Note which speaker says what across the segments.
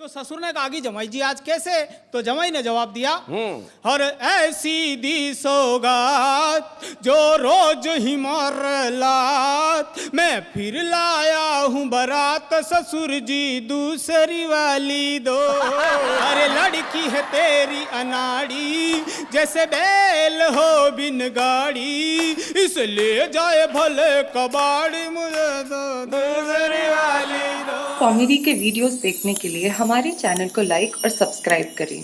Speaker 1: तो ससुर ने कहा कि जमाई जी आज कैसे? तो जमाई ने जवाब दिया, और ऐसी दी सौगात जो रोज ही मोर लात, मैं फिर लाया हूँ बारात ससुर जी दूसरी वाली दो। अरे लड़की है तेरी अनाड़ी जैसे बैल हो बिन गाड़ी, इसलिए जाए भले कबाड़ी मुझे दो दूसरी वाली दो।
Speaker 2: कॉमेडी के वीडियोस देखने के लिए हमारे चैनल को लाइक और सब्सक्राइब करें।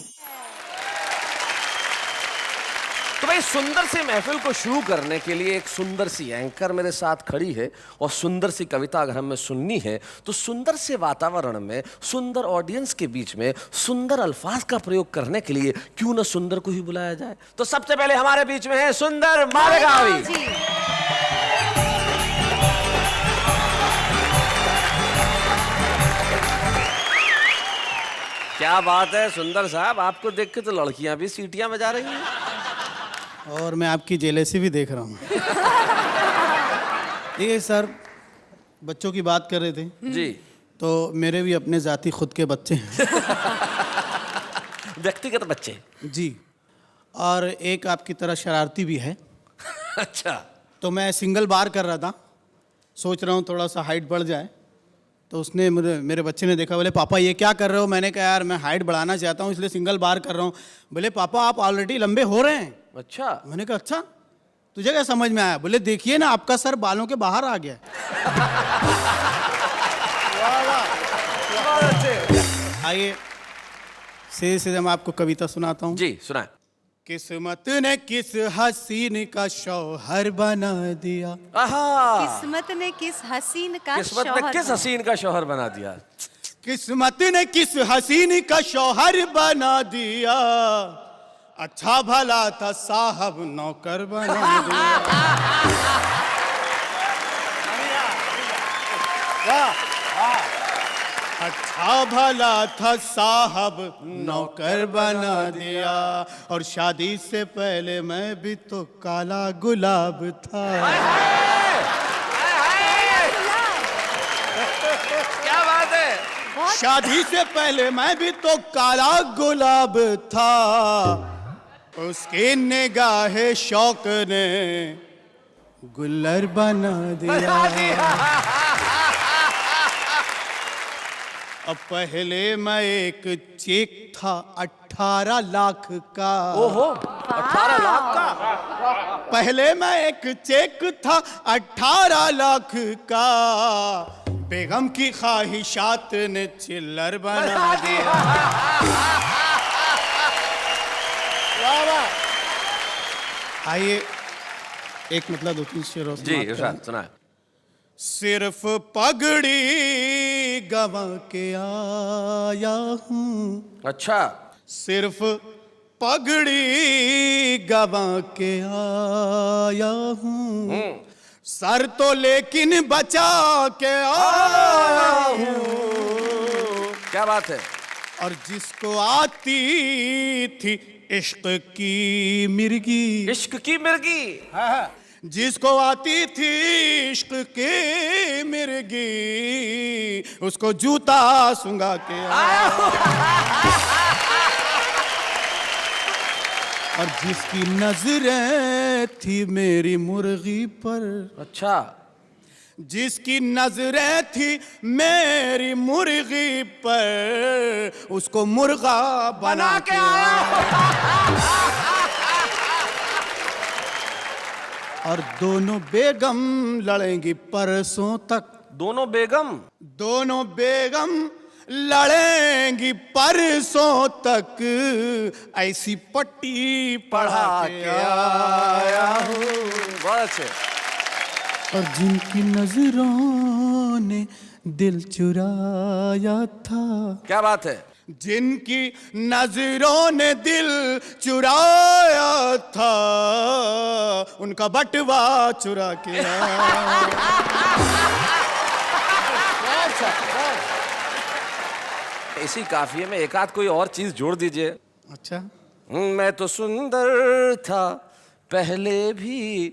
Speaker 3: तो भाई सुंदर सी महफिल को शुरू करने के लिए एक सुंदर सी एंकर मेरे साथ खड़ी है और सुंदर सी कविता अगर हमें सुननी है तो सुंदर से वातावरण में सुंदर ऑडियंस के बीच में सुंदर अल्फाज का प्रयोग करने के लिए क्यों न सुंदर को ही बुलाया जाए। तो सबसे पहले हमारे बीच में है सुंदर मालेगावी। क्या बात है सुंदर साहब, आपको देख के तो लड़कियां भी सीटियां बजा रही हैं।
Speaker 1: और मैं आपकी जेलेसी भी देख रहा हूँ। ये सर बच्चों की बात कर रहे थे
Speaker 3: जी,
Speaker 1: तो मेरे भी अपने जाती खुद के बच्चे हैं।
Speaker 3: व्यक्तिगत बच्चे
Speaker 1: जी, और एक आपकी तरह शरारती भी है।
Speaker 3: अच्छा,
Speaker 1: तो मैं सिंगल बार कर रहा था, सोच रहा हूँ थोड़ा सा हाइट बढ़ जाए, तो उसने मेरे बच्चे ने देखा, बोले पापा ये क्या कर रहे हो? मैंने कहा यार मैं हाइट बढ़ाना चाहता हूँ इसलिए सिंगल बार कर रहा हूँ। बोले पापा आप ऑलरेडी लंबे हो रहे हैं।
Speaker 3: अच्छा।
Speaker 1: मैंने कहा अच्छा, तुझे क्या समझ में आया? बोले देखिए ना आपका सर बालों के बाहर आ गया। आइए सीधे सीधे मैं आपको कविता सुनाता हूँ।
Speaker 3: जी सुनाए।
Speaker 1: किस्मत ने किस हसीन का शौहर बना दिया।
Speaker 4: किस्मत ने किस हसीन का
Speaker 3: किस्मत ने किस हसीन का शौहर बना दिया।
Speaker 1: किस्मत ने किस हसीन का शौहर बना दिया, अच्छा भला था साहब नौकर बना दिया। अच्छा भला था साहब नौकर बना दिया, और शादी से पहले मैं भी तो काला गुलाब था।
Speaker 3: क्या बात है।
Speaker 1: शादी से पहले मैं भी तो काला गुलाब था, उसके निगाहे शौक ने गुल्लर बना दिया। अब पहले मैं एक चेक था 18 लाख का।
Speaker 3: ओहो, 18 लाख का।
Speaker 1: पहले मैं एक चेक था 18 लाख का, बेगम की ख्वाहिशात ने चिल्लर बना दिया। आइए एक मतलब 2-3 शेरों
Speaker 3: जी इरशाद सुनाए।
Speaker 1: सिर्फ पगड़ी गवा के आया हूँ।
Speaker 3: अच्छा।
Speaker 1: सिर्फ पगड़ी गवा के आया हूँ, सर तो लेकिन बचा के आया हूँ।
Speaker 3: क्या बात है।
Speaker 1: और जिसको आती थी इश्क की मिर्गी,
Speaker 3: इश्क की मिर्गी,
Speaker 1: जिसको आती थी इश्क की मिर्गी, उसको जूता सुंगा के आया। और जिसकी नजरें थी मेरी मुर्गी पर।
Speaker 3: अच्छा।
Speaker 1: जिसकी नजरें थी मेरी मुर्गी पर, उसको मुर्गा बना के आया। और दोनों बेगम लड़ेंगी परसों तक।
Speaker 3: दोनों बेगम
Speaker 1: लड़ेंगी परसों तक, ऐसी पट्टी पढ़ा के आया हूँ।
Speaker 3: बहुत अच्छे।
Speaker 1: और जिनकी नजरों ने दिल चुराया था।
Speaker 3: क्या बात है।
Speaker 1: जिनकी नजरों ने दिल चुराया था, उनका बटवा चुरा के आया।
Speaker 3: इसी काफिये में एक आध कोई और चीज जोड़ दीजिए।
Speaker 1: अच्छा।
Speaker 3: मैं तो सुंदर था पहले भी,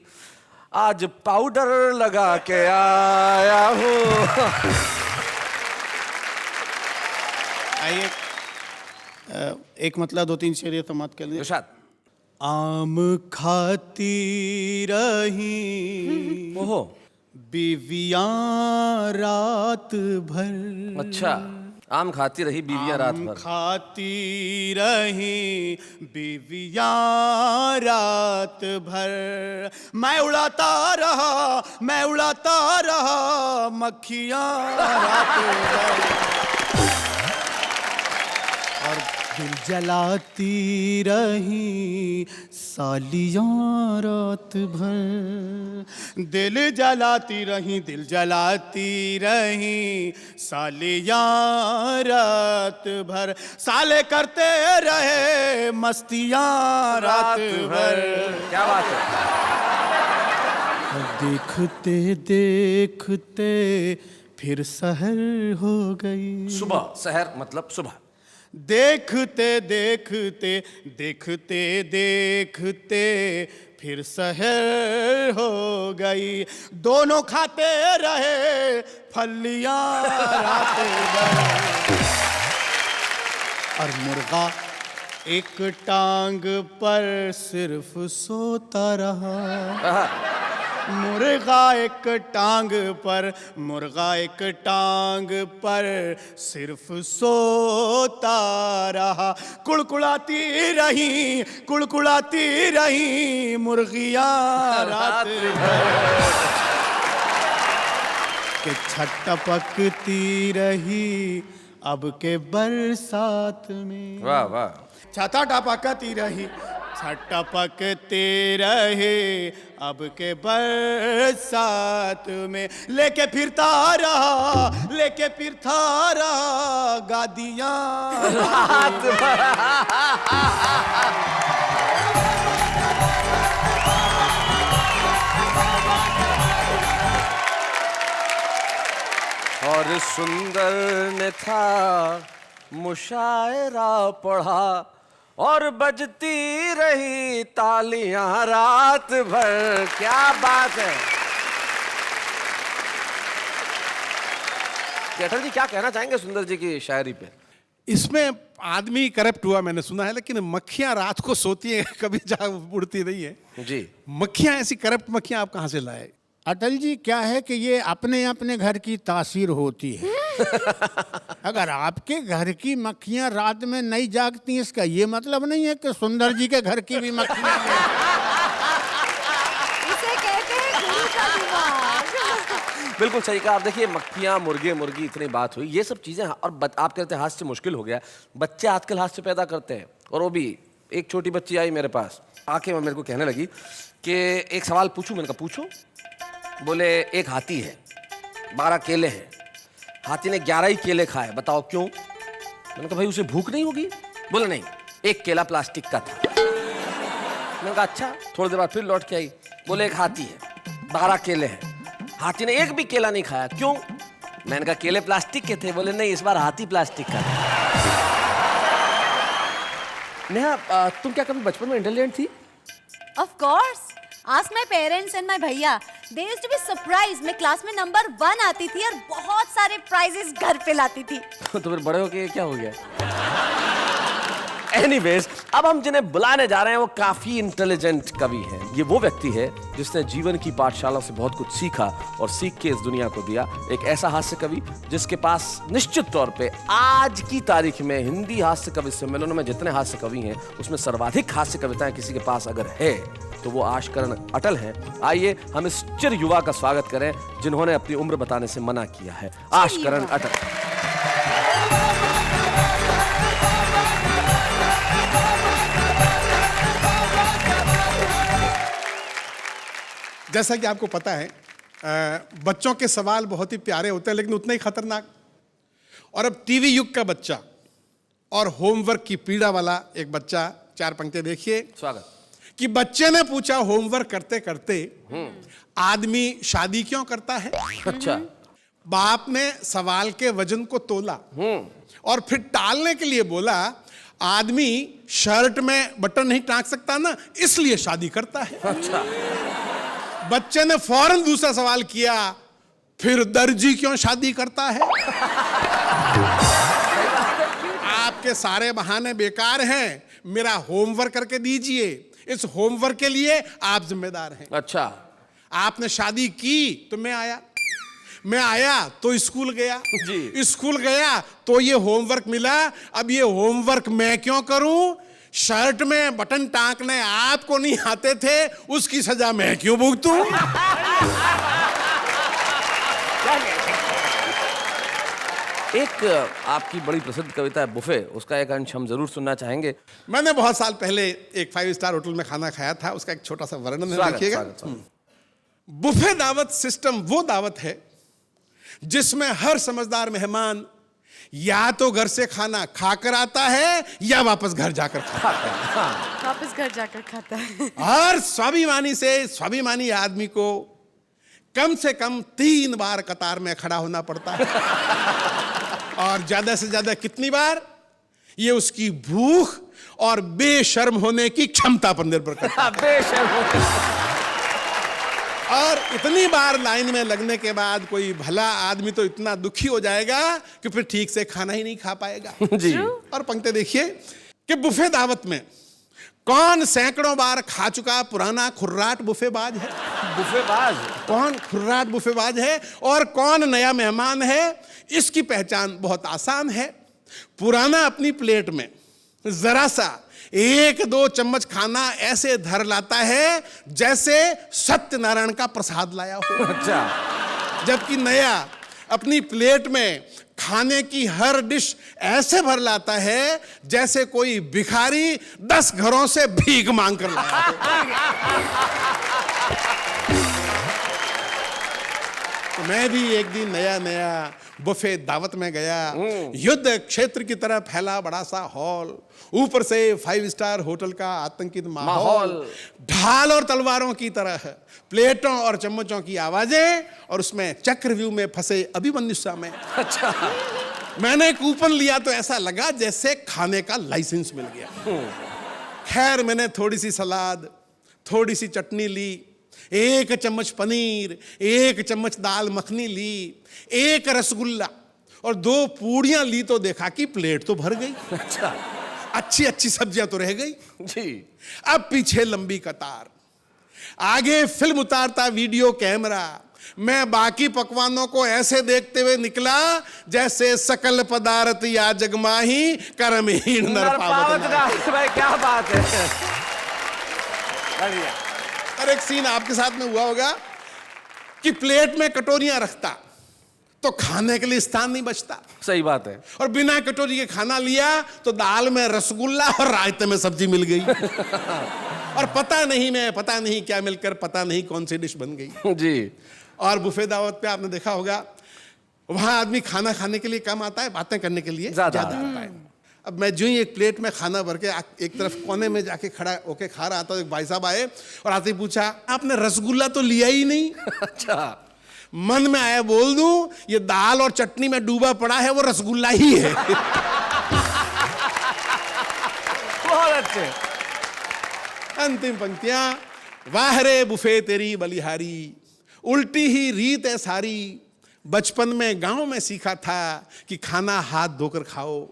Speaker 3: आज पाउडर लगा के आया हूँ।
Speaker 5: आइए एक मतलब 2-3 शेर ये तो मत कर लीजिए।
Speaker 3: इरशाद।
Speaker 5: आम खाती रही
Speaker 3: ओहो,
Speaker 5: बीवियां रात भर।
Speaker 3: अच्छा, आम खाती रही बीवियां रात
Speaker 5: आम
Speaker 3: भर।
Speaker 5: खाती रही बीवियां रात भर, मैं उड़ाता रहा मक्खियां रात भर, और दिल जलाती रही सालियां रात भर, दिल जलाती रही सालियां रात भर, साले करते रहे मस्तियां रात भर।
Speaker 3: क्या बात है।
Speaker 5: देखते देखते फिर सहर हो गई।
Speaker 3: सुबह, सहर मतलब सुबह।
Speaker 5: देखते फिर सहर हो गई, दोनों खाते रहे फलियां रात भर, और मुर्गा एक टांग पर सिर्फ सोता रहा। मुर्गा एक टांग पर सिर्फ सोता रहा, कुड़कुड़ाती रही मुर्गियां रात भर, के छटपकती रही अब के बरसात में।
Speaker 3: वाह वाह।
Speaker 5: छाता टपकती रही छटपकते रहे अब के बरसात में, लेके फिरता रहा गादियां रात भर।
Speaker 3: और सुंदर ने था मुशायरा पढ़ा, और बजती रही तालियां रात भर। क्या बात है। अटल जी क्या कहना चाहेंगे सुंदर जी की शायरी पे?
Speaker 6: इसमें आदमी करप्ट हुआ मैंने सुना है, लेकिन मक्खियां रात को सोती हैं, कभी जा उड़ती नहीं है
Speaker 3: जी।
Speaker 6: मक्खियां, ऐसी करप्ट मक्खियां आप कहां से लाए?
Speaker 7: अटल जी क्या है कि ये अपने अपने घर की तासीर होती है। अगर आपके घर की मक्खियां रात में नहीं जागती, इसका ये मतलब नहीं है कि सुंदर जी के घर की भी मक्खियां
Speaker 4: इसे कहते हैं गुरु का दिमाग।
Speaker 3: बिल्कुल सही कहा आप। देखिए, मक्खियां, मुर्गे, मुर्गी, इतनी बात हुई, ये सब चीजें, और आप कहते हैं हास्य मुश्किल हो गया। बच्चे आजकल हास्य पैदा करते हैं, और वो भी एक छोटी बच्ची आई मेरे पास, आके मेरे को कहने लगी कि एक सवाल पूछूं। मैंने कहा पूछो। बोले एक हाथी है, 12 केले हैं, हाथी ने 11 ही केले खाए, बताओ क्यों? मैंने कहा भाई उसे भूख नहीं होगी। बोले नहीं, एक केला प्लास्टिक का था। मैंने कहा अच्छा। थोड़ी देर बाद फिर लौट के आई, बोले एक हाथी है, 12 केले हैं, हाथी ने एक भी केला नहीं खाया, क्यों? मैंने कहा केले प्लास्टिक के थे। बोले नहीं, इस बार हाथी प्लास्टिक का था। नेहा, तुम क्या कभी बचपन में इंटेलिजेंट थी?
Speaker 4: Of course. Ask my parents and my भैया. They used to be surprised. मैं क्लास में नंबर 1 आती थी और बहुत सारे प्राइजेस घर पे लाती थी।
Speaker 3: तो फिर बड़े होके क्या हो गया? Anyways, अब हम जिन्हें बुलाने जा रहे हैं वो काफी इंटेलिजेंट कवि हैं। ये वो व्यक्ति है जिसने जीवन की पाठशाला से बहुत कुछ सीखा और सीख के इस दुनिया को दिया। एक ऐसा हास्य कवि जिसके पास निश्चित तौर पे आज की तारीख में हिंदी हास्य कवि सम्मेलनों में जितने हास्य कवि हैं उसमें सर्वाधिक हास्य कविताएं किसी के पास अगर है तो वो आशकरण अटल हैं। आइए हम इस चिर युवा का स्वागत करें जिन्होंने अपनी उम्र बताने से मना किया है। आशकरण अटल।
Speaker 6: जैसा कि आपको पता है, बच्चों के सवाल बहुत ही प्यारे होते हैं लेकिन उतने ही खतरनाक। और अब टीवी युग का बच्चा और होमवर्क की पीड़ा वाला एक बच्चा, 4 पंक्ति देखिए।
Speaker 3: स्वागत।
Speaker 6: कि बच्चे ने पूछा होमवर्क करते करते, आदमी शादी क्यों करता है?
Speaker 3: अच्छा।
Speaker 6: बाप ने सवाल के वजन को तोला और फिर टालने के लिए बोला, आदमी शर्ट में बटन नहीं टांग सकता ना, इसलिए शादी करता है।
Speaker 3: अच्छा।
Speaker 6: बच्चे ने फौरन दूसरा सवाल किया, फिर दर्जी क्यों शादी करता है? आपके सारे बहाने बेकार हैं, मेरा होमवर्क करके दीजिए। इस होमवर्क के लिए आप जिम्मेदार हैं।
Speaker 3: अच्छा,
Speaker 6: आपने शादी की तो मैं आया तो स्कूल गया
Speaker 3: जी।
Speaker 6: स्कूल गया तो ये होमवर्क मिला। अब ये होमवर्क मैं क्यों करूं? शर्ट में बटन टांकने आपको नहीं आते थे, उसकी सजा मैं क्यों भुगतूं?
Speaker 3: एक आपकी बड़ी प्रसिद्ध कविता है बुफे, उसका एक अंश हम जरूर सुनना चाहेंगे।
Speaker 6: मैंने बहुत साल पहले एक 5 स्टार होटल में खाना खाया था, उसका एक छोटा सा वर्णन है,
Speaker 3: स्वागत,
Speaker 6: देखिएगा।
Speaker 3: स्वागत, स्वागत।
Speaker 6: बुफे दावत सिस्टम वो दावत है जिसमें हर समझदार मेहमान या तो घर से खाना खाकर आता है या वापस घर जाकर खाता है।
Speaker 4: वापस घर जाकर खाता है।
Speaker 6: हर स्वाभिमानी आदमी को कम से कम 3 बार कतार में खड़ा होना पड़ता है। और ज्यादा से ज्यादा कितनी बार, ये उसकी भूख और बेशर्म होने की क्षमता पर निर्भर करता है।
Speaker 3: बेशर्म।
Speaker 6: और इतनी बार लाइन में लगने के बाद कोई भला आदमी तो इतना दुखी हो जाएगा कि फिर ठीक से खाना ही नहीं खा पाएगा।
Speaker 3: जी।
Speaker 6: और पंक्ति देखिए कि बुफे दावत में कौन सैकड़ों बार खा चुका पुराना खुर्राट बुफेबाज है?
Speaker 3: बुफेबाज।
Speaker 6: कौन खुर्राट बुफेबाज है और कौन नया मेहमान है? इसकी पहचान बहुत आसान है। पुराना अपनी प्लेट में जरा सा 1-2 चम्मच खाना ऐसे धर लाता है जैसे सत्यनारायण का प्रसाद लाया हो।
Speaker 3: अच्छा।
Speaker 6: जबकि नया अपनी प्लेट में खाने की हर डिश ऐसे भर लाता है जैसे कोई भिखारी 10 घरों से भीख मांग कर लाया हो। तो मैं भी एक दिन नया बुफे दावत में गया। युद्ध क्षेत्र की तरह फैला बड़ा सा हॉल, ऊपर से 5 स्टार होटल का आतंकित माहौल, ढाल और तलवारों की तरह प्लेटों और चम्मचों की आवाजें, और उसमें चक्रव्यूह में फंसे अभिमन्यु में।
Speaker 3: अच्छा।
Speaker 6: मैंने कूपन लिया तो ऐसा लगा जैसे खाने का लाइसेंस मिल गया। खैर मैंने थोड़ी सी सलाद, थोड़ी सी चटनी ली, 1 चम्मच पनीर, 1 चम्मच दाल मखनी ली, 1 रसगुल्ला और 2 पूड़ियां ली तो देखा कि प्लेट तो भर गई।
Speaker 3: अच्छा।
Speaker 6: अच्छी सब्जियां तो रह गई
Speaker 3: जी।
Speaker 6: अब पीछे लंबी कतार, आगे फिल्म उतारता वीडियो कैमरा। मैं बाकी पकवानों को ऐसे देखते हुए निकला जैसे सकल पदार्थ या जगमाही कर्महीन नर पावत ना।
Speaker 3: भाई क्या बात है। बढ़िया।
Speaker 6: और एक सीन आपके साथ में हुआ होगा कि प्लेट में कटोरियां रखता तो खाने के लिए स्थान नहीं बचता,
Speaker 3: सही बात है।
Speaker 6: और बिना कटोरी के खाना लिया तो दाल में रसगुल्ला और रायते में सब्जी मिल गई। और पता नहीं क्या मिलकर पता नहीं कौन सी डिश बन गई।
Speaker 3: जी।
Speaker 6: और बुफे दावत पे आपने देखा होगा वहां आदमी खाना खाने के लिए कम आता है, बातें करने के लिए ज्यादा आता है। अब मैं जो ही एक प्लेट में खाना भर के एक तरफ कोने में जाके खड़ा होके खा रहा था, एक भाई साहब आए और आते ही पूछा, आपने रसगुल्ला तो लिया ही नहीं?
Speaker 3: अच्छा।
Speaker 6: मन में आया बोल दूं, ये दाल और चटनी में डूबा पड़ा है वो रसगुल्ला ही है।
Speaker 3: बहुत अच्छे।
Speaker 6: अंतिम पंक्तियां, वाह रे बुफे तेरी बलिहारी, उल्टी ही रीत है सारी, बचपन में गांव में सीखा था कि खाना हाथ धोकर खाओ,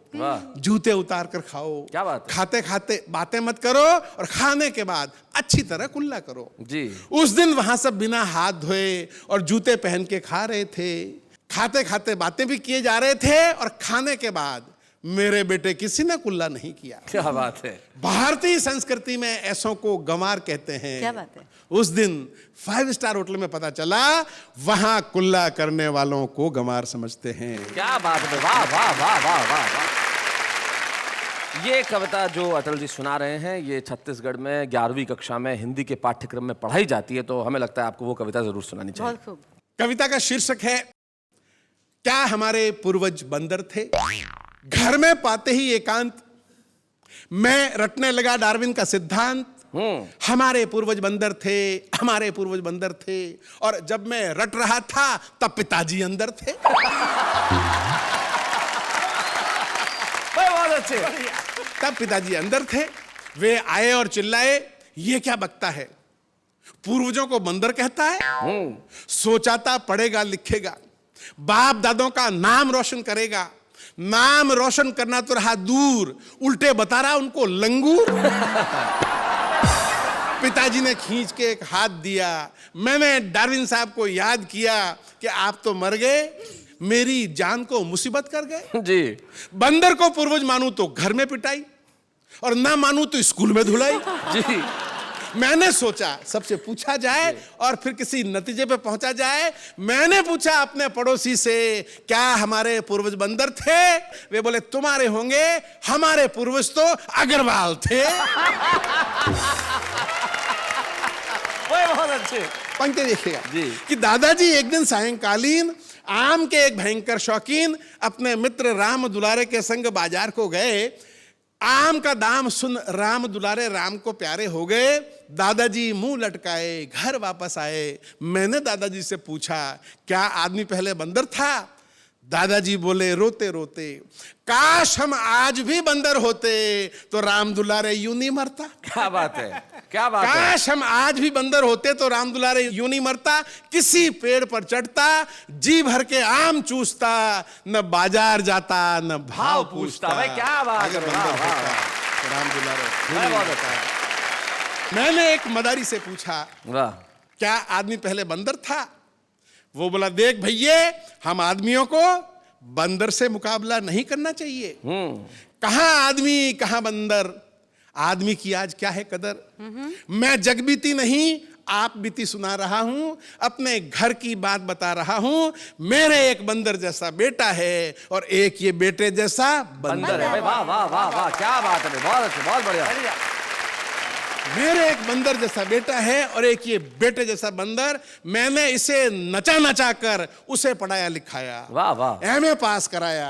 Speaker 6: जूते उतार कर खाओ,
Speaker 3: क्या बात है?
Speaker 6: खाते खाते बातें मत करो और खाने के बाद अच्छी तरह कुल्ला करो।
Speaker 3: जी।
Speaker 6: उस दिन वहां सब बिना हाथ धोए और जूते पहन के खा रहे थे, खाते खाते बातें भी किए जा रहे थे, और खाने के बाद मेरे बेटे किसी ने कुल्ला नहीं किया।
Speaker 3: क्या बात है।
Speaker 6: भारतीय संस्कृति में ऐसों को गंवार कहते हैं।
Speaker 4: क्या बात है।
Speaker 6: उस दिन 5 स्टार होटल में पता चला वहां कुल्ला करने वालों को गंवार समझते हैं।
Speaker 3: क्या बात है। वाह वाह वाह वाह वाह वाह। ये कविता जो अटल जी सुना रहे हैं, ये छत्तीसगढ़ में 11वीं कक्षा में हिंदी के पाठ्यक्रम में पढ़ाई जाती है, तो हमें लगता है आपको वो कविता जरूर सुनानी चाहिए।
Speaker 4: बहुत खूब।
Speaker 6: कविता का शीर्षक है, क्या हमारे पूर्वज बंदर थे? घर में पाते ही एकांत मैं रटने लगा डार्विन का सिद्धांत। हमारे पूर्वज बंदर थे, हमारे पूर्वज बंदर थे, और जब मैं रट रहा था तब पिताजी अंदर थे।
Speaker 3: बहुत अच्छे।
Speaker 6: तब पिताजी अंदर थे, वे आए और चिल्लाए, ये क्या बकता है, पूर्वजों को बंदर कहता है? सोचाता पढ़ेगा लिखेगा, बाप दादों का नाम रोशन करेगा, नाम रोशन करना तो रहा दूर, उल्टे बता रहा उनको लंगूर। पिताजी ने खींच के एक हाथ दिया। मैंने डार्विन साहब को याद किया कि आप तो मर गए, मेरी जान को मुसीबत कर गए।
Speaker 3: जी।
Speaker 6: बंदर को पूर्वज मानूं तो घर में पिटाई, और ना मानूं तो स्कूल में धुलाई।
Speaker 3: जी।
Speaker 6: मैंने सोचा सबसे पूछा जाए और फिर किसी नतीजे पे पहुंचा जाए। मैंने पूछा अपने पड़ोसी से, क्या हमारे पूर्वज बंदर थे? वे बोले तुम्हारे होंगे, हमारे पूर्वज तो अग्रवाल थे।
Speaker 3: बहुत अच्छे
Speaker 6: पंक्ति देखिएगा
Speaker 3: जी।
Speaker 6: कि दादाजी एक दिन सायंकालीन आम के एक भयंकर शौकीन अपने मित्र राम दुलारे के संग बाजार को गए। आम का दाम सुन राम दुलारे राम को प्यारे हो गए। दादाजी मुंह लटकाए घर वापस आए। मैंने दादाजी से पूछा, क्या आदमी पहले बंदर था? दादाजी बोले रोते रोते, काश हम आज भी बंदर होते तो राम दुलारे यूं नहीं मरता।
Speaker 3: क्या बात है, क्या बात है।
Speaker 6: काश हम आज भी बंदर होते तो राम दुलारे यूं नहीं मरता, किसी पेड़ पर चढ़ता, जी भर के आम चूसता, न बाजार जाता न भाव पूछता।
Speaker 3: भाई क्या बात है,
Speaker 6: अगर
Speaker 3: वाह,
Speaker 6: बंदर
Speaker 3: वाह,
Speaker 6: होता तो राम दुलारे यूं
Speaker 3: भाई
Speaker 6: नहीं
Speaker 3: बहुत
Speaker 6: मरता।
Speaker 3: अच्छा।
Speaker 6: मैंने एक मदारी से पूछा,
Speaker 3: वाह।
Speaker 6: क्या आदमी पहले बंदर था? वो बोला, देख भैये, हम आदमियों को बंदर से मुकाबला नहीं करना चाहिए। कहां आदमी कहां बंदर, आदमी की आज क्या है कदर। मैं जगबीती नहीं, आप बीती सुना रहा हूं, अपने घर की बात बता रहा हूं। मेरे एक बंदर जैसा बेटा है और एक ये बेटे जैसा
Speaker 3: बंदर है। भाई वाह वाह वाह वाह, क्या बात है, बहुत अच्छे, बहुत बढ़िया।
Speaker 6: मेरे एक बंदर जैसा बेटा है और एक ये बेटे जैसा बंदर। मैंने इसे नचा नचा कर उसे पढ़ाया लिखाया,
Speaker 3: वाह वाह।
Speaker 6: एमए पास कराया।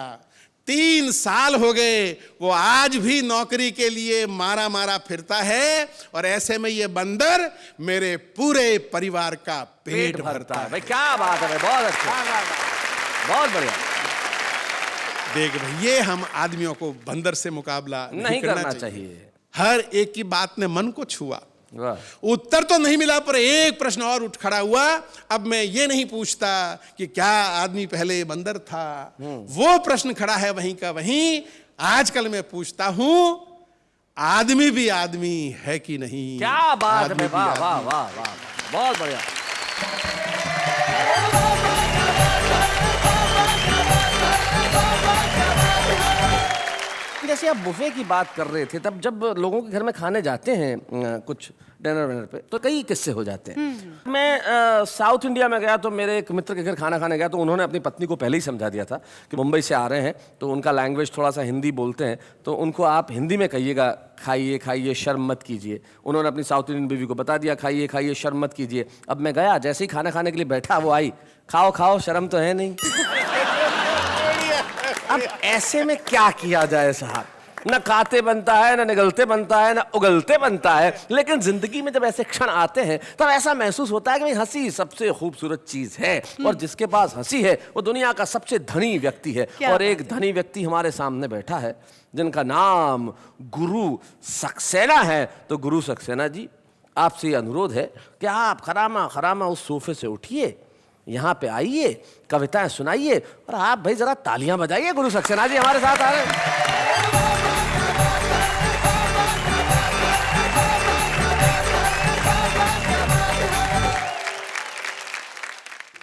Speaker 6: 3 साल हो गए, वो आज भी नौकरी के लिए मारा मारा फिरता है, और ऐसे में ये बंदर मेरे पूरे परिवार का पेट भरता है।
Speaker 3: भाई क्या बात है, बहुत अच्छा, बहुत बढ़िया।
Speaker 6: देख भैया, हम आदमियों को बंदर से मुकाबला
Speaker 3: नहीं करना चाहिए।
Speaker 6: हर एक की बात ने मन को छुआ।
Speaker 3: वाह।
Speaker 6: उत्तर तो नहीं मिला, पर एक प्रश्न और उठ खड़ा हुआ। अब मैं ये नहीं पूछता कि क्या आदमी पहले बंदर था, वो प्रश्न खड़ा है वहीं का वहीं। आजकल मैं पूछता हूं, आदमी भी आदमी है कि नहीं?
Speaker 3: क्या बात
Speaker 6: आदमी
Speaker 3: है,
Speaker 6: भी
Speaker 3: वाह
Speaker 6: आदमी।
Speaker 3: वाह वाह वाह, बहुत बढ़िया। जैसे आप बुफे की बात कर रहे थे, तब जब लोगों के घर में खाने जाते हैं कुछ डिनर विनर पे, तो कई किस्से हो जाते हैं। मैं साउथ इंडिया में गया तो मेरे एक मित्र के घर खाना खाने गया, तो उन्होंने अपनी पत्नी को पहले ही समझा दिया था कि मुंबई से आ रहे हैं तो उनका लैंग्वेज थोड़ा सा हिंदी बोलते हैं, तो उनको आप हिंदी में कहिएगा, खाइए खाइए शर्म मत कीजिए। उन्होंने अपनी साउथ इंडियन बीवी को बता दिया, खाइए खाइए शर्म मत कीजिए। अब मैं गया, जैसे ही खाना खाने के लिए बैठा, वो आई, खाओ खाओ शर्म तो है नहीं। अब ऐसे में क्या किया जाए साहब? न खाते बनता है, न निगलते बनता है, न उगलते बनता है। लेकिन जिंदगी में जब ऐसे क्षण आते हैं तब ऐसा महसूस होता है कि हंसी सबसे खूबसूरत चीज है, और जिसके पास हंसी है वो दुनिया का सबसे धनी व्यक्ति है। और एक धनी व्यक्ति हमारे सामने बैठा है जिनका नाम गुरु सक्सेना है। तो गुरु सक्सेना जी, आपसे ये अनुरोध है कि आप खरामा खरामा उस सोफे से उठिए, यहाँ पे आइए, कविताएं सुनाइए, और आप भाई जरा तालियां बजाइए। गुरु सक्सेना जी हमारे साथ आ रहे हैं।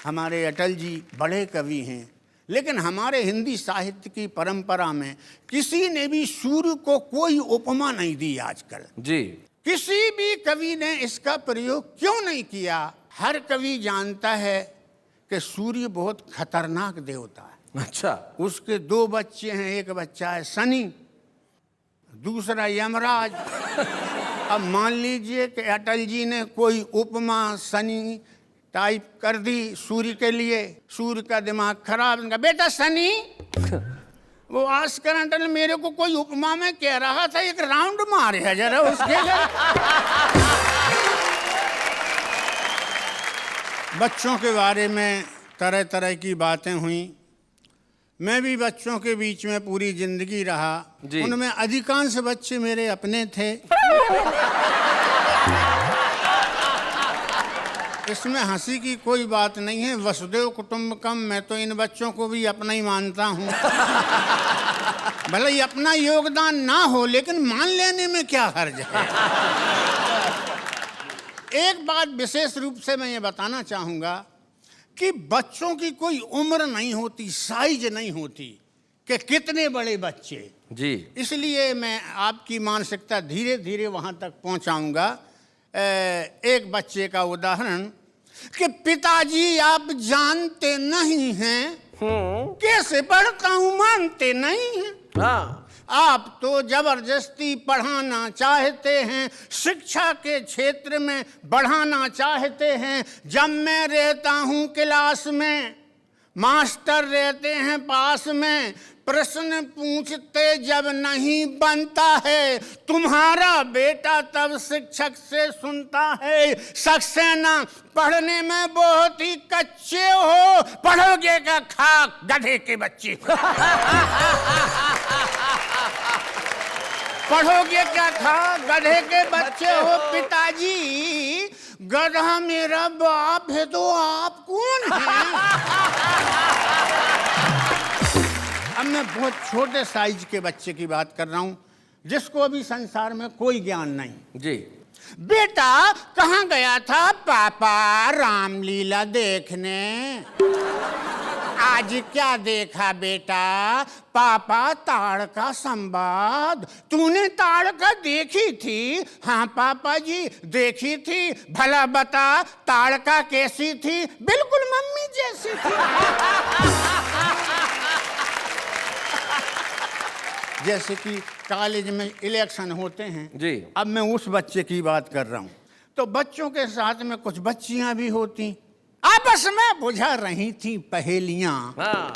Speaker 7: हमारे अटल जी बड़े कवि हैं, लेकिन हमारे हिंदी साहित्य की परंपरा में किसी ने भी सूर्य को कोई उपमा नहीं दी आजकल
Speaker 3: जी।
Speaker 7: किसी भी कवि ने इसका प्रयोग क्यों नहीं किया? हर कवि जानता है कि सूर्य बहुत खतरनाक देवता है।
Speaker 3: अच्छा।
Speaker 7: उसके 2 बच्चे हैं, एक बच्चा है शनि, दूसरा यमराज। अब मान लीजिए कि अटल जी ने कोई उपमा शनि टाइप कर दी सूर्य के लिए, सूर्य का दिमाग खराब, इनका बेटा शनि वो आजकल अटल मेरे को कोई उपमा में कह रहा था, एक राउंड मारे है जरा उसके बच्चों के बारे में तरह तरह की बातें हुई। मैं भी बच्चों के बीच में पूरी जिंदगी रहा, उनमें अधिकांश बच्चे मेरे अपने थे। इसमें हंसी की कोई बात नहीं है। वसुदेव कुटुंबकम, मैं तो इन बच्चों को भी अपना ही मानता हूँ। भले ही अपना योगदान ना हो, लेकिन मान लेने में क्या हर्ज है। एक बात विशेष रूप से मैं ये बताना चाहूँगा कि बच्चों की कोई उम्र नहीं होती, साइज नहीं होती कि कितने बड़े बच्चे।
Speaker 3: जी।
Speaker 7: इसलिए मैं आपकी मानसिकता धीरे धीरे वहाँ तक पहुँचाऊँगा। एक बच्चे का उदाहरण कि पिताजी आप जानते नहीं हैं, कैसे पढ़ता हूँ मानते नहीं हैं।
Speaker 3: हाँ।
Speaker 7: आप तो जबरदस्ती पढ़ाना चाहते हैं, शिक्षा के क्षेत्र में बढ़ाना चाहते हैं। जब मैं रहता हूँ क्लास में, मास्टर रहते हैं पास में, प्रश्न पूछते जब नहीं बनता है, तुम्हारा बेटा तब शिक्षक से सुनता है, सक्सेना पढ़ने में बहुत ही कच्चे हो, पढ़ोगे क्या खाक गधे के बच्चे। पढ़ोगे क्या खा गधे के बच्चे हो। पिताजी गधा मेरा बाप है तो आप कौन हैं? अब मैं बहुत छोटे साइज के बच्चे की बात कर रहा हूं, जिसको अभी संसार में कोई ज्ञान नहीं।
Speaker 3: जी।
Speaker 7: बेटा कहाँ गया था? पापा रामलीला देखने। आज क्या देखा बेटा? पापा ताड़का संवाद। तूने ताड़का देखी थी? हाँ पापा जी देखी थी। भला बता ताड़का कैसी थी? बिल्कुल मम्मी जैसी थी। जैसे कि कॉलेज में इलेक्शन होते हैं
Speaker 3: जी।
Speaker 7: अब मैं उस बच्चे की बात कर रहा हूँ। तो बच्चों के साथ में कुछ बच्चियां भी होती, आपस में बुझा रही थी पहेलियां।
Speaker 3: हाँ।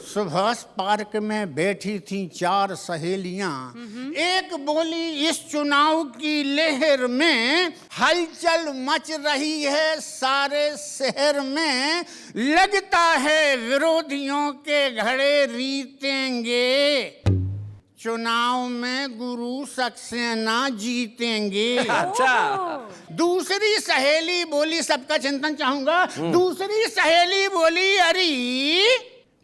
Speaker 7: सुभाष पार्क में बैठी थी 4 सहेलियां। एक बोली इस चुनाव की लहर में हलचल मच रही है सारे शहर में, लगता है विरोधियों के घड़े रीतेंगे, चुनाव में गुरु सक्सेना जीतेंगे।
Speaker 3: अच्छा।
Speaker 7: दूसरी सहेली बोली, सबका चिंतन चाहूंगा। दूसरी सहेली बोली अरे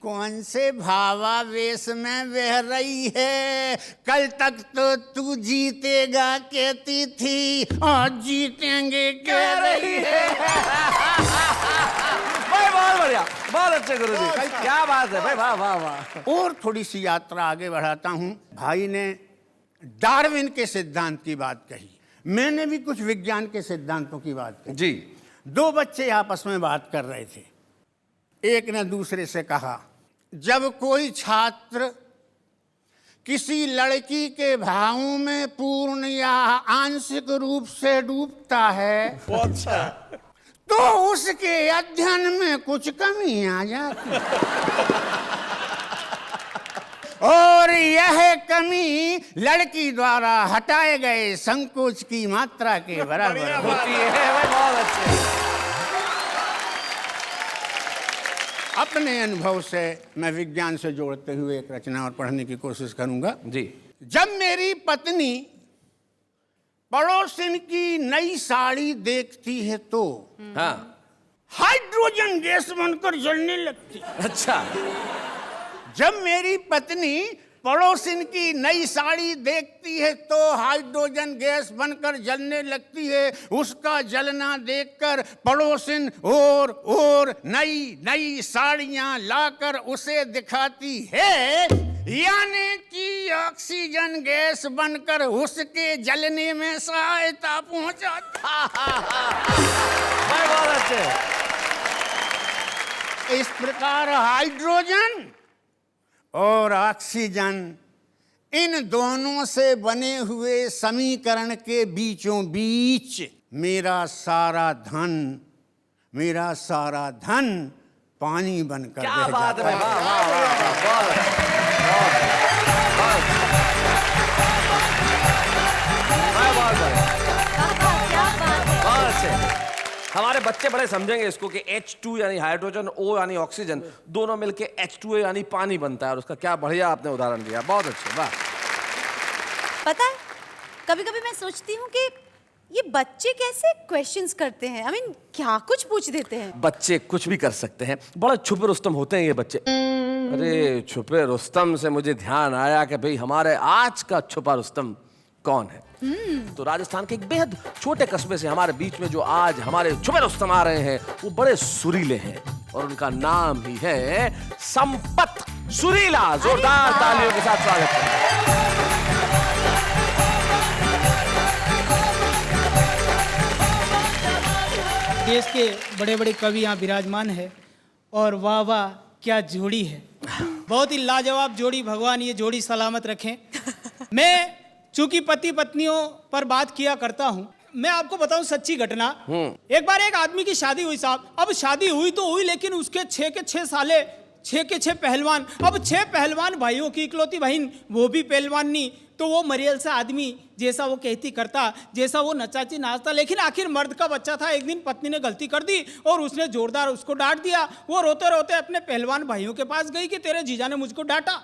Speaker 7: कौन से भावावेश में बह रही है, कल तक तो तू जीतेगा कहती थी, आज जीतेंगे कह रही है।
Speaker 3: भाई बहुत बढ़िया, बहुत अच्छे गुरुजी, क्या बात है भाई, वाह वाह वाह।
Speaker 7: और थोड़ी सी यात्रा आगे बढ़ाता हूं। भाई ने डार्विन के सिद्धांत की बात कही, मैंने भी कुछ विज्ञान के सिद्धांतों की बात कही।
Speaker 3: जी।
Speaker 7: 2 बच्चे आपस में बात कर रहे थे। एक ने दूसरे से कहा, जब कोई छात्र किसी लड़की के भावों में पूर्ण या आंशिक रूप से डूबता है तो उसके अध्ययन में कुछ कमी आ जाती और यह कमी लड़की द्वारा हटाए गए संकोच की मात्रा के बराबर होती है।
Speaker 3: बहुत अच्छे।
Speaker 7: अपने अनुभव से मैं विज्ञान से जोड़ते हुए एक रचना और पढ़ने की कोशिश करूंगा।
Speaker 3: जी।
Speaker 7: जब मेरी पत्नी पड़ोसिन की नई साड़ी देखती है तो
Speaker 3: हाँ।
Speaker 7: हाइड्रोजन गैस बनकर जलने लगती।
Speaker 3: अच्छा।
Speaker 7: जब मेरी पत्नी पड़ोसिन की नई साड़ी देखती है तो हाइड्रोजन गैस बनकर जलने लगती है। उसका जलना देखकर पड़ोसिन और नई नई साड़ियां लाकर उसे दिखाती है, यानी कि ऑक्सीजन गैस बनकर उसके जलने में सहायता पहुंचाती।
Speaker 3: बहुत अच्छे।
Speaker 7: इस प्रकार हाइड्रोजन और ऑक्सीजन, इन दोनों से बने हुए समीकरण के बीचों बीच मेरा सारा धन पानी बनकर
Speaker 3: क्या
Speaker 7: रह
Speaker 3: बात
Speaker 7: जाता
Speaker 3: है, वाह वाह वाह, बहुत अच्छे। हमारे बच्चे बड़े समझेंगे इसको कि H2 यानी हाइड्रोजन, O यानी ऑक्सीजन, दोनों मिलके H2O यानी पानी बनता है, और उसका क्या बढ़िया आपने उदाहरण दिया, बहुत अच्छे, वाह।
Speaker 4: पता है कभी कभी मैं सोचती हूँ कि ये बच्चे कैसे क्वेश्चंस करते हैं? I mean, क्या कुछ पूछ देते हैं।
Speaker 3: बच्चे कुछ भी कर सकते हैं, बड़ा छुपे रुस्तम होते हैं ये बच्चे। अरे छुपे रुस्तम से मुझे ध्यान आया कि भाई हमारे आज का छुपा रुस्तम कौन है। तो राजस्थान के एक बेहद छोटे कस्बे से हमारे बीच में जो आज हमारे छुपे रुस्तम आ रहे हैं वो बड़े सुरीले हैं और उनका नाम ही है संपत सुरीला। जोरदार तालियों के साथ स्वागत है।
Speaker 1: देश के बड़े बड़े कवि यहाँ विराजमान है और वाह वाह क्या जोड़ी है, बहुत ही लाजवाब जोड़ी। भगवान ये जोड़ी सलामत रखें। मैं चूंकि पति पत्नियों पर बात किया करता हूँ, मैं आपको बताऊं सच्ची घटना। एक बार एक आदमी की शादी हुई साहब। अब शादी हुई तो हुई, लेकिन उसके 6 के 6 साले, 6 के 6 पहलवान। अब 6 पहलवान भाइयों की इकलौती बहन, वो भी पहलवान नहीं, तो वो मरियल सा आदमी जैसा वो कहती करता, जैसा वो नचाची नाचता। लेकिन आखिर मर्द का बच्चा था। एक दिन पत्नी ने गलती कर दी और उसने जोरदार उसको डांट दिया। वो रोते रोते अपने पहलवान भाइयों के पास गई कि तेरे जीजा ने मुझको डांटा।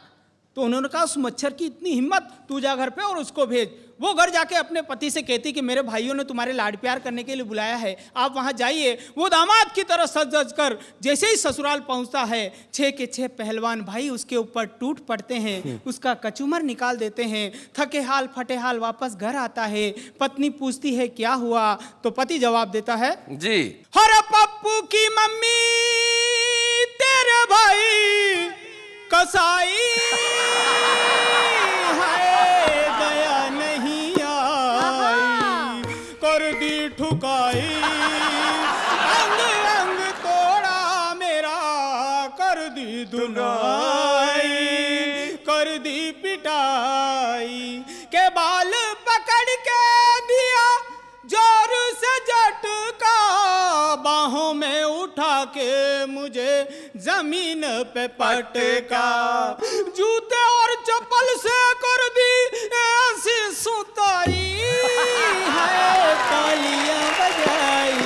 Speaker 1: तो उन्होंने कहा उस मच्छर की इतनी हिम्मत, तू जा घर पे और उसको भेज। वो घर जाके अपने पति से कहती कि मेरे भाइयों ने तुम्हारे लाड प्यार करने के लिए बुलाया है, आप वहां जाइए। वो दामाद की तरह सज सज कर जैसे ही ससुराल पहुंचता है, 6 के 6 पहलवान भाई उसके ऊपर टूट पड़ते हैं, उसका कचूमर निकाल देते हैं। थके हाल फटे हाल वापस घर आता है। पत्नी पूछती है क्या हुआ, तो पति जवाब देता है
Speaker 3: जी,
Speaker 1: हर पप्पू की मम्मी तेरे भाई कसाई है, दया नहीं आई, कर दी ठुकाई, अंग अंग तोड़ा मेरा, कर दी धुनाई, कर दी पिटाई, के बाल पकड़ के दिया जोर से झटका, बाहों में उठा के मुझे जमीन पे पटका, जूते और चप्पल से कर दी ऐसी सुताई है, तालियां बजाई।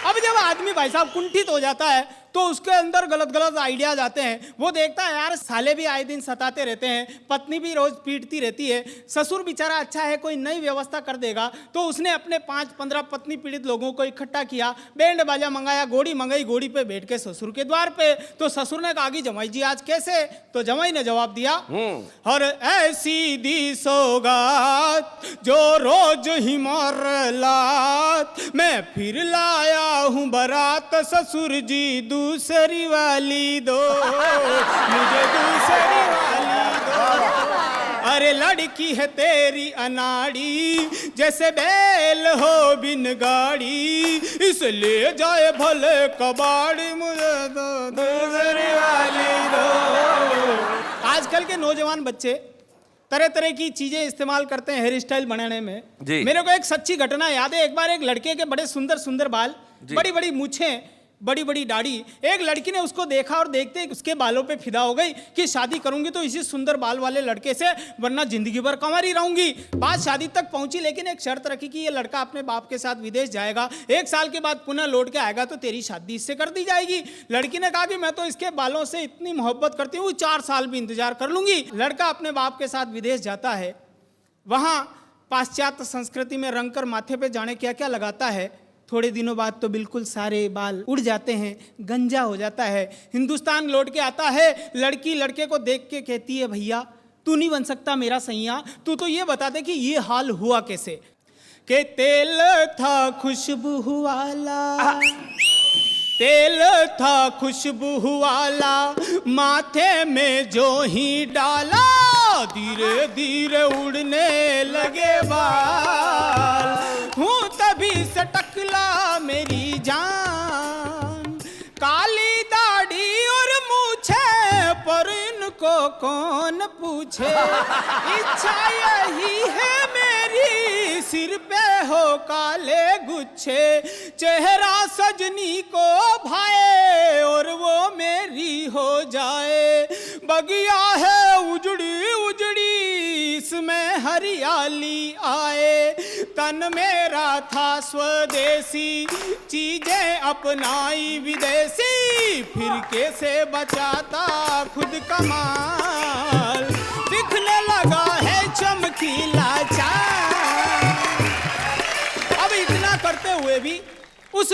Speaker 1: अब जब आदमी भाई साहब कुंठित हो जाता है तो उसके अंदर गलत गलत आइडियाज आते हैं। वो देखता है यार साले भी आए दिन सताते रहते हैं, पत्नी भी रोज पीटती रहती है, ससुर बेचारा अच्छा है कोई नई व्यवस्था कर देगा। तो उसने अपने 5-15 पत्नी पीड़ित लोगों को इकट्ठा किया, बैंड बाजा मंगाया, घोड़ी मंगाई, घोड़ी पे बैठ के ससुर के द्वार पे। तो ससुर ने कहा कि जमाई जी आज कैसे, तो जमाई ने जवाब दिया, और ऐसी दी सौगात जो रोज ही मरलात, मैं फिर लाया हूँ बारात, ससुर जी दूसरी वाली दो, मुझे दूसरी वाली दो। अरे लड़की है तेरी अनाड़ी, जैसे बैल हो बिन गाड़ी, इसलिए जाए भले कबाड़ी, मुझे दो दूसरी वाली दो। आजकल के नौजवान बच्चे तरह तरह की चीजें इस्तेमाल करते हैं हेयर स्टाइल बनाने में। मेरे को एक सच्ची घटना याद है। एक बार एक लड़के के बड़े सुंदर सुंदर बाल, बड़ी बड़ी मूछें, बड़ी बड़ी दाढ़ी। एक लड़की ने उसको देखा और देखते ही उसके बालों पे फिदा हो गई कि शादी करूंगी तो इसी सुंदर बाल वाले लड़के से, वरना जिंदगी भर कंवारी रहूंगी। बात शादी तक पहुंची, लेकिन एक शर्त रखी कि ये लड़का अपने बाप के साथ विदेश जाएगा, 1 साल के बाद पुनः लौट के आएगा तो तेरी शादी इससे कर दी जाएगी। लड़की ने कहा कि मैं तो इसके बालों से इतनी मोहब्बत करती हूँ, 4 साल भी इंतजार कर लूंगी। लड़का अपने बाप के साथ विदेश जाता है, वहां पाश्चात्य संस्कृति में रंग कर माथे पे जाने क्या क्या लगाता है। थोड़े दिनों बाद तो बिल्कुल सारे बाल उड़ जाते हैं, गंजा हो जाता है। हिंदुस्तान लौट के आता है, लड़की लड़के को देख के कहती है भैया तू नहीं बन सकता मेरा सैया, तू तो ये बता दे कि ये हाल हुआ कैसे। के तेल था खुशबू वाला, तेल था खुशबू वाला, माथे में जो ही डाला, धीरे धीरे उड़ने लगे बाल, हूँ तभी से टकला मेरी जान, काली दाढ़ी और मूछे पर इनको कौन पूछे, इच्छा यही है मेरी सिर पे हो काले गुच्छे, चेहरा सजनी को भाए और वो मेरी हो जाए, बगिया है उजड़ी उजड़ी इसमें हरियाली आए, तन मेरा था स्वदेशी चीजें अपनाई विदेशी, फिर कैसे बचाता खुद कमाल, दिखने लगा है चमकीला चांद।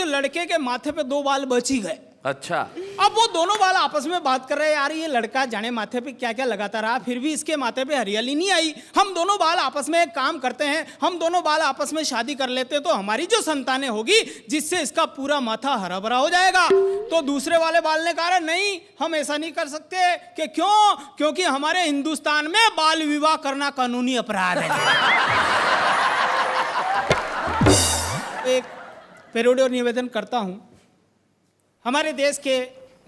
Speaker 1: लड़के के माथे पे 2 बाल बच ही गए।
Speaker 3: अच्छा,
Speaker 1: अब वो दोनों बाल आपस में बात कर रहे हैं, यार ये लड़का जाने माथे पे क्या क्या लगाता रहा, फिर भी इसके माथे पे हरियाली नहीं आई। हम दोनों बाल आपस में एक काम करते हैं, हम दोनों बाल आपस में शादी कर लेते तो हमारी जो संतानें होगी जिससे इसका पूरा माथा हरा भरा हो जाएगा। तो दूसरे वाले बाल ने कहा नहीं, हम ऐसा नहीं कर सकते। कि क्यों? क्योंकि हमारे हिंदुस्तान में बाल विवाह करना कानूनी अपराध है। एक पेरोडी और निवेदन करता हूं हमारे देश के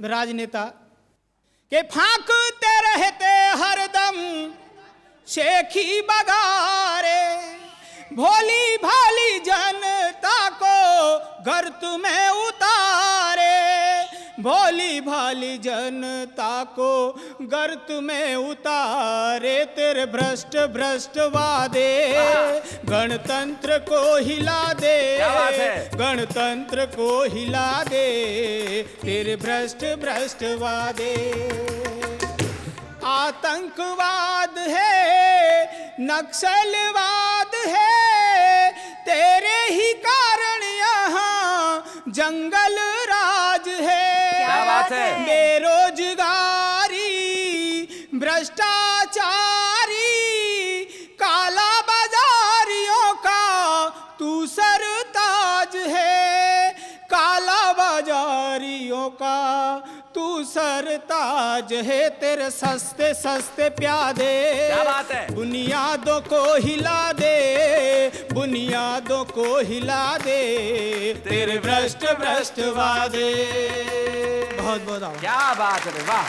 Speaker 1: राजनेता के फांकते रहते हरदम शेखी बगारे, भोली भाली जनता को गर्त में उतारे, भोली भाली जनता को गर्त में उतारे। तेरे भ्रष्ट भ्रष्ट वादे गणतंत्र को हिला दे,
Speaker 3: क्या बात है?
Speaker 1: गणतंत्र को हिला दे, तेरे भ्रष्ट भ्रष्ट वादे। आतंकवाद है, नक्सलवाद है, तेरे ही कारण यहाँ जंगल राज है।
Speaker 3: क्या बात है?
Speaker 1: बेरोजगारी, भ्रष्टाचारी, काला बाजारियों का तू सरताज है, काला बाजारियों का तू सरताज है। तेरे सस्ते सस्ते प्यादे
Speaker 3: क्या बात है?
Speaker 1: बुनियादों को हिला दे, बुनियादों को हिला दे, तेरे भ्रष्ट भ्रष्ट वादे। बहुत बहुत आभार।
Speaker 3: क्या बात है, वाह।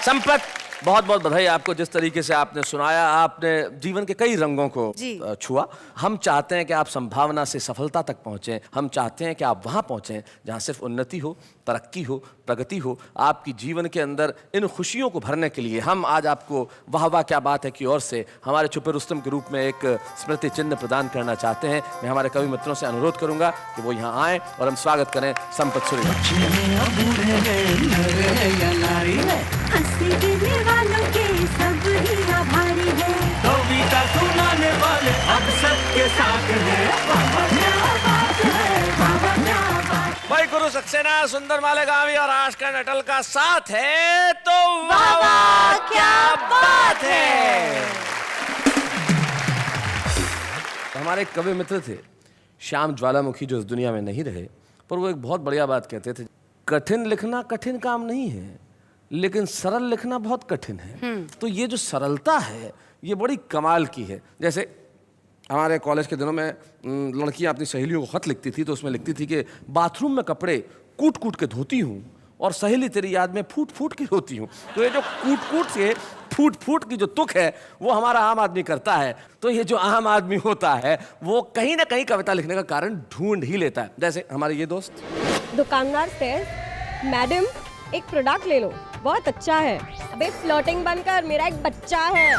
Speaker 3: संपत, बहुत बहुत बधाई आपको। जिस तरीके से आपने सुनाया, आपने जीवन के कई रंगों को
Speaker 4: जी।
Speaker 3: छुआ। हम चाहते हैं कि आप संभावना से सफलता तक पहुंचें। हम चाहते हैं कि आप वहां पहुंचें जहां सिर्फ उन्नति हो, तरक्की हो, प्रगति हो। आपकी जीवन के अंदर इन खुशियों को भरने के लिए हम आज आपको वाह वाह क्या बात है की ओर से हमारे छुपे रुस्तम के रूप में एक स्मृति चिन्ह प्रदान करना चाहते हैं। मैं हमारे कवि मित्रों से अनुरोध करूंगा कि वो यहाँ आए और हम स्वागत करें संपत सूर्य।
Speaker 8: हंसी गिरने वालों के सब ही आभारी है, कविता सुनाने वाले अब सबके साथ है। बाबा क्या बात है, बाबा क्या बात।
Speaker 3: भाई गुरु सक्सेना, सुंदर मालेगामी और आशका अटल का साथ है तो वाह वाह क्या बात है। तो हमारे एक कवि मित्र थे श्याम ज्वालामुखी, जो इस दुनिया में नहीं रहे, पर वो एक बहुत बढ़िया बात कहते थे, कठिन लिखना कठिन काम नहीं है, लेकिन सरल लिखना बहुत कठिन है। तो ये जो सरलता है ये बड़ी कमाल की है। जैसे हमारे कॉलेज के दिनों में लड़कियां अपनी सहेलियों को खत लिखती थी तो उसमें लिखती थी कि बाथरूम में कपड़े कूट कूट के धोती हूँ और सहेली तेरी याद में फूट फूट के रोती हूँ। तो ये जो कूट कूट से फूट फूट की जो तुक है वो हमारा आम आदमी करता है। तो ये जो आम आदमी होता है वो कहीं ना कहीं कविता लिखने का कारण ढूंढ ही लेता है। जैसे हमारे ये दोस्त
Speaker 9: दुकानदार से, मैडम एक प्रोडक्ट ले लो, बहुत अच्छा है। अबे फ्लोटिंग बनकर, मेरा एक बच्चा है।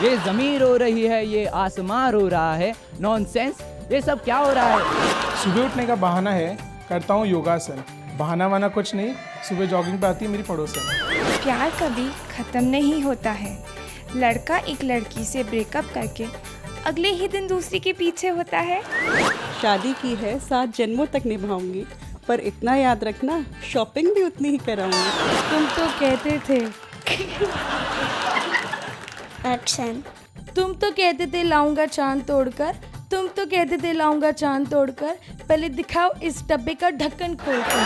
Speaker 10: ये जमीन रो रही है, ये आसमां रो रहा है, नॉनसेंस, ये सब क्या हो रहा है?
Speaker 11: सुबह उठने का बहाना है, करता हूँ योगासन। बहाना वाना कुछ नहीं, सुबह जॉगिंग पे आती है मेरी पड़ोसन।
Speaker 8: प्यार कभी खत्म नहीं होता है, लड़का एक लड़की से ब्रेकअप करके अगले ही दिन दूसरी के पीछे होता है।
Speaker 9: शादी की है, 7 जन्मों तक निभाऊंगी, पर इतना याद रखना, शॉपिंग भी उतनी ही कराऊंगी।
Speaker 8: तुम तो कहते थे
Speaker 9: एक्शन।
Speaker 8: तुम तो कहते थे लाऊंगा चांद तोड़कर, तुम तो कहते थे लाऊंगा चांद तोड़कर, पहले दिखाओ इस डब्बे का ढक्कन खोलकर।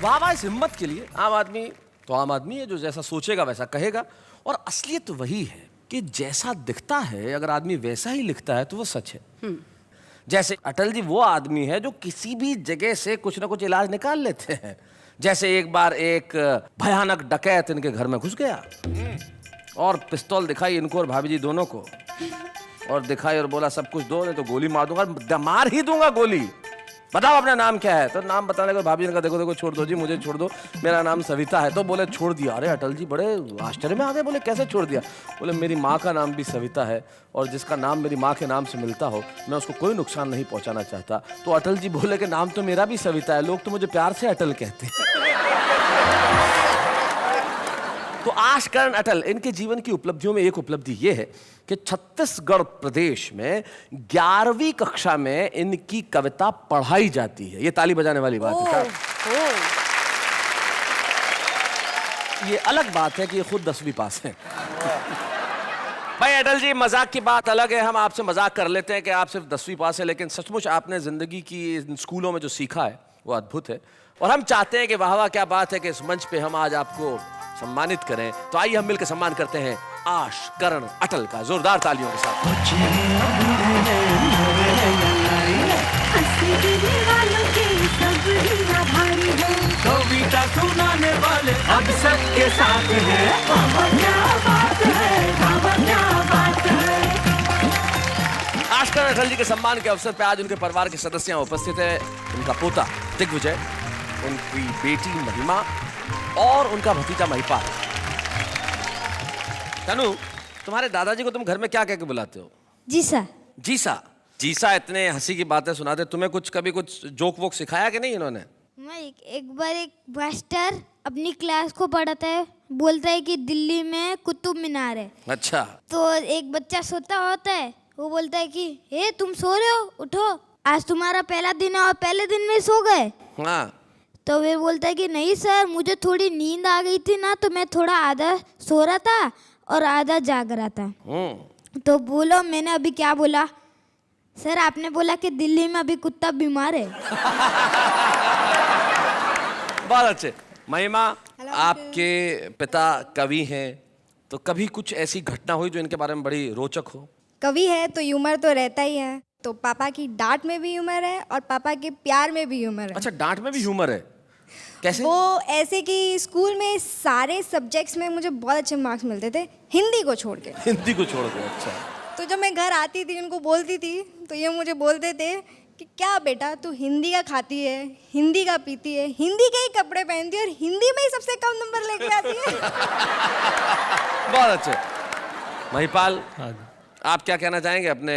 Speaker 3: वाह वाह इस हिम्मत के लिए। आम आदमी तो आम आदमी है, जो जैसा सोचेगा वैसा कहेगा, और असलियत तो वही है कि जैसा दिखता है अगर आदमी वैसा ही लिखता है तो वो सच है। जैसे अटल जी वो आदमी है जो किसी भी जगह से कुछ ना कुछ इलाज निकाल लेते हैं। जैसे एक बार एक भयानक डकैत इनके घर में घुस गया और पिस्तौल दिखाई इनको और भाभी जी दोनों को, और दिखाई और बोला सब कुछ दो नहीं तो गोली मार दूंगा, मार ही दूंगा गोली। बताओ अपना नाम क्या है। तो नाम बताने के भाभी ने कहा देखो देखो छोड़ दो जी, मुझे छोड़ दो, मेरा नाम सविता है। तो बोले छोड़ दिया। अरे अटल जी बड़े आश्चर्य में आ गए, बोले कैसे छोड़ दिया। बोले मेरी माँ का नाम भी सविता है और जिसका नाम मेरी माँ के नाम से मिलता हो मैं उसको कोई नुकसान नहीं पहुंचाना चाहता। तो अटल जी बोले कि नाम तो मेरा भी सविता है, लोग तो मुझे प्यार से अटल कहते हैं। तो आशकरण अटल, इनके जीवन की उपलब्धियों में एक उपलब्धि यह है कि छत्तीसगढ़ प्रदेश में 11वीं कक्षा में इनकी कविता पढ़ाई जाती है। ये ताली बजाने वाली बात है। ये अलग बात है कि ये खुद 10वीं पास है। भाई अटल जी, मजाक की बात अलग है, हम आपसे मजाक कर लेते हैं कि आप सिर्फ 10वीं पास है, लेकिन सचमुच आपने जिंदगी की स्कूलों में जो सीखा है वो अद्भुत है। और हम चाहते हैं कि वाह वाह क्या बात है कि इस मंच पे हम आज आपको सम्मानित करें। तो आइए हम मिलकर सम्मान करते हैं आशकरण अटल का जोरदार तालियों के साथ।
Speaker 8: कविता सुनाने वाले अब सबके साथ हैं। क्या बात है, क्या बात है।
Speaker 3: आशकरण अटल जी के सम्मान के अवसर पर आज उनके परिवार के सदस्य उपस्थित है। उनका पोता दिग्विजय, उनकी बेटी महिमा और उनका भतीजा महिपाल। तनु, तुम्हारे दादाजी को तुम घर में क्या कह के बुलाते हो?
Speaker 12: जीसा।
Speaker 3: जीसा। जीसा इतने हंसी की बातें सुनाते। तुम्हें कभी कुछ जोक वोक सिखाया कि नहीं इन्होंने?
Speaker 12: मैं एक बार एक मास्टर अपनी क्लास को पढ़ाता है, बोलता है कि दिल्ली में कुतुब मीनार है।
Speaker 3: अच्छा।
Speaker 12: तो एक बच्चा सोता होता है, वो बोलता है कि हे तुम सो रहे हो, उठो, आज तुम्हारा पहला दिन है और पहले दिन में सो गए।
Speaker 3: हाँ।
Speaker 12: तो वे बोलता है कि नहीं सर, मुझे थोड़ी नींद आ गई थी ना, तो मैं थोड़ा आधा सो रहा था और आधा जाग रहा था। तो बोलो मैंने अभी क्या बोला? सर आपने बोला कि दिल्ली में अभी कुत्ता बीमार है।
Speaker 3: बहुत अच्छे। महिमा, आपके पिता कवि हैं, तो कभी कुछ ऐसी घटना हुई जो इनके बारे में बड़ी रोचक हो?
Speaker 9: कवि है तो ह्यूमर तो रहता ही है। तो पापा की डांट में भी ह्यूमर है और पापा के प्यार में भी ह्यूमर है।
Speaker 3: अच्छा, डांट में भी ह्यूमर है? कैसे?
Speaker 9: वो ऐसे कि स्कूल में सारे सब्जेक्ट्स में मुझे बहुत अच्छे मार्क्स मिलते थे, हिंदी को छोड़ के।
Speaker 3: हिंदी को छोड़ के? अच्छा।
Speaker 9: तो जब मैं घर आती थी उनको बोलती थी तो ये मुझे बोलते थे कि क्या बेटा तू हिंदी का खाती है, हिंदी का पीती है, हिंदी के ही कपड़े पहनती है और हिंदी में ही सबसे कम नंबर लेके आती है।
Speaker 3: बहुत अच्छे। महिपाल, आप क्या कहना चाहेंगे अपने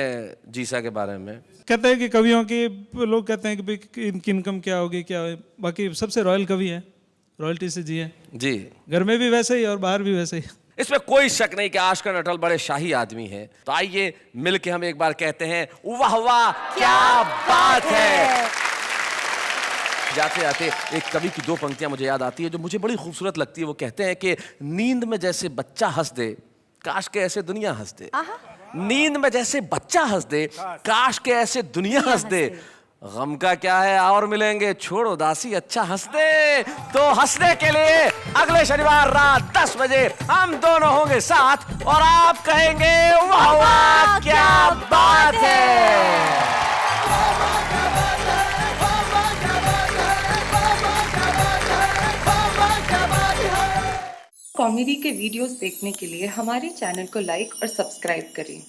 Speaker 3: जीसा के बारे में?
Speaker 11: कहते हैं कि कवियों की, लोग कहते हैं कि इनकी इनकम क्या होगी, क्या है, बाकी सबसे रॉयल कवि है, रॉयल्टी से जिए
Speaker 3: जी। घर
Speaker 11: में भी वैसे ही और बाहर भी वैसे ही।
Speaker 3: इसमें कोई शक नहीं कि आशकरण अटल बड़े शाही आदमी हैं। तो आइए मिलके हम एक बार कहते हैं वाह वाह क्या बात है। जाते जाते एक कवि की 2 पंक्तियां मुझे याद आती है जो मुझे बड़ी खूबसूरत लगती है। वो कहते हैं कि नींद में जैसे बच्चा हंस दे, काश के ऐसे दुनिया हंस दे। नींद में जैसे बच्चा हंस दे, काश के ऐसे दुनिया हंस दे। गम का क्या है और मिलेंगे, छोड़ उदासी अच्छा हंस दे। तो हंसने के लिए अगले शनिवार रात 10 बजे हम दोनों होंगे साथ और आप कहेंगे वाह वाह क्या बात है।
Speaker 2: कॉमेडी के वीडियोस देखने के लिए हमारे चैनल को लाइक और सब्सक्राइब करें।